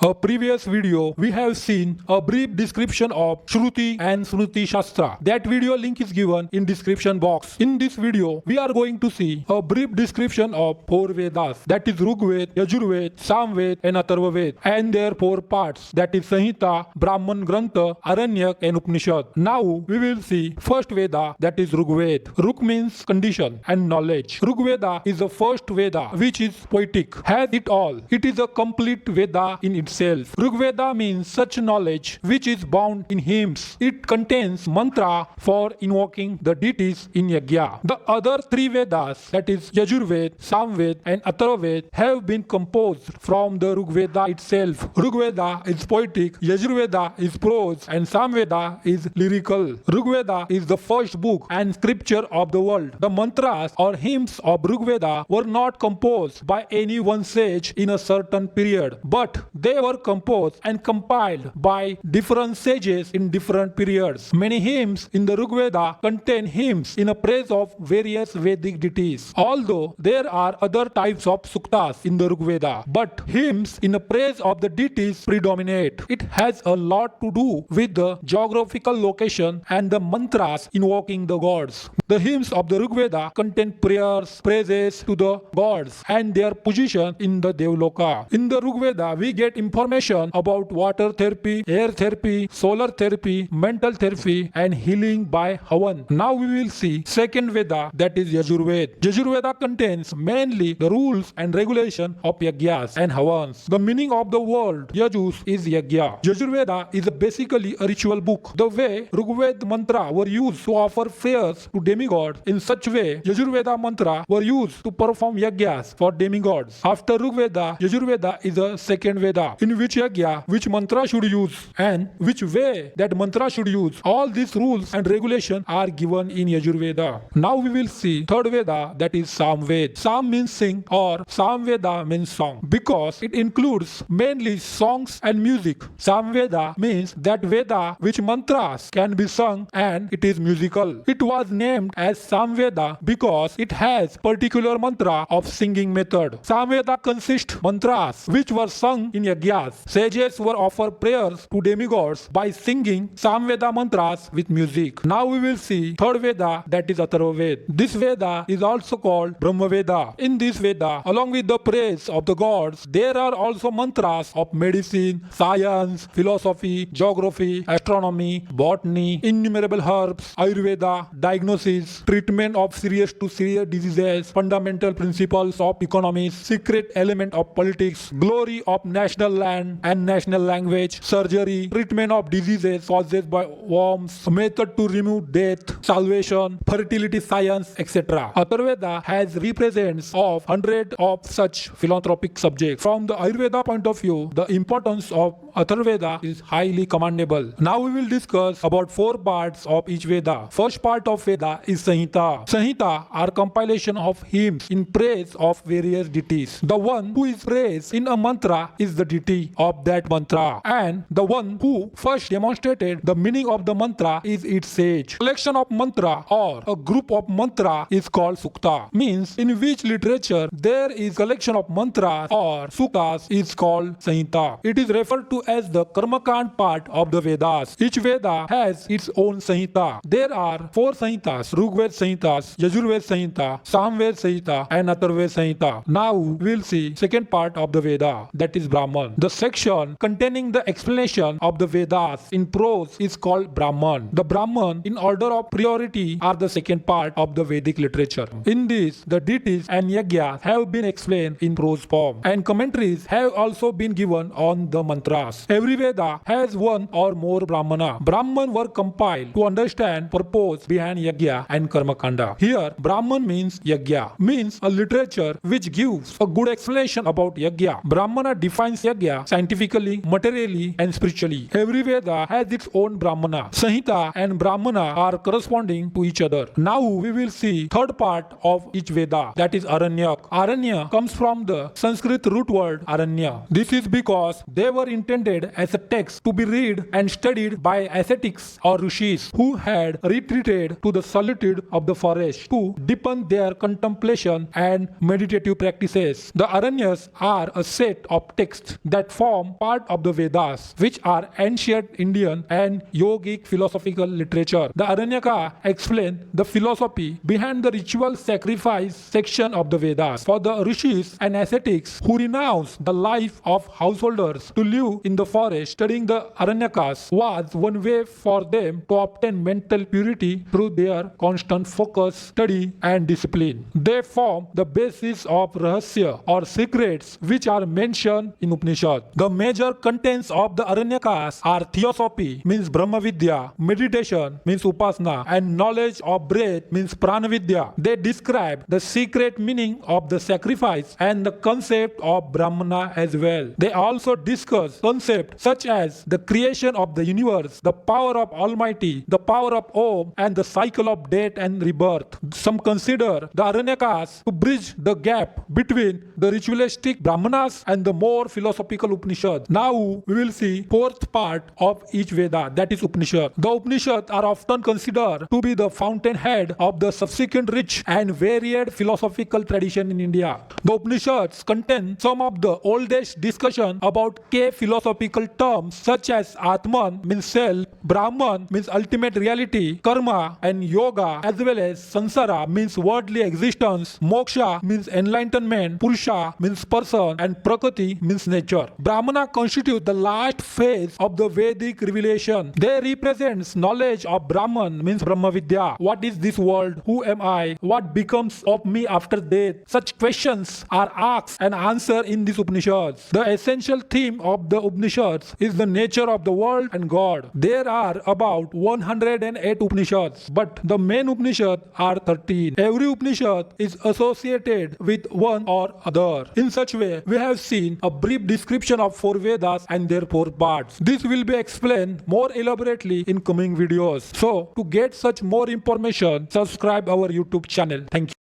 a previous video, we have seen a brief description of Shruti and Smriti Shastra. That video link is given in description box. In this video, we are going to see a brief description of 4 Vedas, that is Rigveda, Yajurveda, Samaveda and Atharvaveda, and their 4 parts, that is Samhita, Brahman Grantha, Aranyak and Upanishad. Now we will see first Veda, that is Rigveda. Rug means condition and knowledge. Rigveda is the first Veda which is poetic, has it all. It is a complete Veda in itself. Rigveda means such knowledge which is bound in hymns. It contains mantra for invoking the deities in yajna. The other 3 Vedas, that is Yajurveda, Samaveda and Atharvaveda, have been composed from the Rigveda itself. Rigveda is poetic, Yajurveda is prose and Samaveda is lyrical. Rigveda is the first book and scripture of the world. The mantras or hymns of Rigveda were not composed by any one sage in a certain period, but they were composed and compiled by different sages in different periods. Many hymns in the Rigveda contain hymns in a praise of various Vedic deities. Although there are other types of suktas in the Rigveda, but hymns in a praise of the deities predominate. It has a lot to do with the geographical location and the mantras invoking the gods. The hymns of the Rigveda contain prayers, praises to the gods and their position in the Devloka. In the Rigveda, we get information about water therapy, air therapy, solar therapy, mental therapy and healing by Havan. Now we will see second Veda, that is Yajurveda. Yajurveda contains mainly the rules and regulation of yajnas and havans. The meaning of the word Yajur is yajna. Yajurveda is basically a ritual book. The way Rigveda mantra were used to offer prayers to demigods, in such way Yajurveda mantra were used to perform yajnas for demigods. After Rigveda, Yajurveda is a second Veda in which yajna, which mantra should use and which way that mantra should use. All these rules and regulations are given in Yajurveda. Now we will see third Veda, that is Samaveda. Sam means sing or Samaveda means song because it includes mainly songs and music. Samaveda means that Veda which mantras can be sung and it is musical. It was named as Samaveda because it has particular mantra of singing method. Samaveda consists mantras which were sung in yajnas. Sages were offer prayers to demigods by singing Samaveda mantras with music. Now we will see third Veda, that is Atharvaveda. This Veda is also called Brahmaveda. In this Veda, along with the praise of the gods, there are also mantras of medicine, science, philosophy, geography, astronomy, botany, innumerable herbs, Ayurveda, diagnosis, treatment of serious to serious diseases, fundamental principles of economics, secret element of politics, glory of national land and national language, surgery, treatment of diseases caused by worms, method to remove death, salvation, fertility science, etc. Atharvaveda has represents of hundreds of such philanthropic subjects. From the Ayurveda point of view, the importance of Atharvaveda is highly commendable. Now we will discuss about 4 parts of each Veda. First part of Veda is Samhita. Samhita are compilation of hymns in praise of various deities. The one who is praised in a mantra is the deity of that mantra, and the one who first demonstrated the meaning of the mantra is its sage. Collection of mantra or a group of mantra is called sukta. Means in which literature there is collection of mantras or suktas is called Samhita. It is referred to as the Karmakand part of the Vedas. Each Veda has its own Samhita. There are 4 Samhitas: Rigveda Samhitas, Yajurveda Samhita, Samaveda Samhita and Atharvaveda Samhita. Now we will see second part of the Veda, that is Brahman. The section containing the explanation of the Vedas in prose is called Brahman. The Brahman in order of priority are the second part of the Vedic literature. In this, the deities and yajnas have been explained in prose form and commentaries have also been given on the mantras. Every Veda has one or more Brahmana. Brahman were compiled to understand purpose behind yajna and karmakanda. Here, Brahman means yajna, means a literature which gives a good explanation about yajna. Brahmana defines yajna scientifically, materially and spiritually. Every Veda has its own Brahmana. Samhita and Brahmana are corresponding to each other. Now we will see third part of each Veda, that is Aranyak. Aranya comes from the Sanskrit root word Aranya. This is because they were intended as a text to be read and studied by ascetics or rishis who had retreated to the solitude of the forest to deepen their contemplation and meditative practices. The Aranyas are a set of texts that that form part of the Vedas, which are ancient Indian and yogic philosophical literature. The Aranyaka explain the philosophy behind the ritual sacrifice section of the Vedas. For the rishis and ascetics who renounced the life of householders to live in the forest, studying the Aranyakas was one way for them to obtain mental purity through their constant focus, study and discipline. They form the basis of rahasya or secrets which are mentioned in Upanishad. The major contents of the Aranyakas are theosophy, means Brahma Vidya, meditation, means Upasana, and knowledge of breath, means Prana Vidya. They describe the secret meaning of the sacrifice and the concept of Brahmana as well. They also discuss concepts such as the creation of the universe, the power of Almighty, the power of Om, and the cycle of death and rebirth. Some consider the Aranyakas to bridge the gap between the ritualistic Brahmanas and the more philosophical Upanishads. Now we will see fourth part of each Veda, that is Upanishad. The Upanishads are often considered to be the fountainhead of the subsequent rich and varied philosophical tradition in India. The Upanishads contain some of the oldest discussion about key philosophical terms such as Atman, means self, Brahman, means ultimate reality, Karma and Yoga, as well as Sansara, means worldly existence, Moksha, means enlightenment, Purusha, means person, and Prakriti, means nature. Brahmana constitute the last phase of the Vedic revelation. They represents knowledge of Brahman, means Brahma Vidya. What is this world? Who am I? What becomes of me after death? Such questions are asked and answered in these Upanishads. The essential theme of the Upanishads is the nature of the world and God. There are about 108 Upanishads, but the main Upanishads are 13. Every Upanishad is associated with one or other. In such way, we have seen a brief description of 4 Vedas and their 4 parts. This will be explained more elaborately in coming videos. So, to get such more information, subscribe our YouTube channel. Thank you.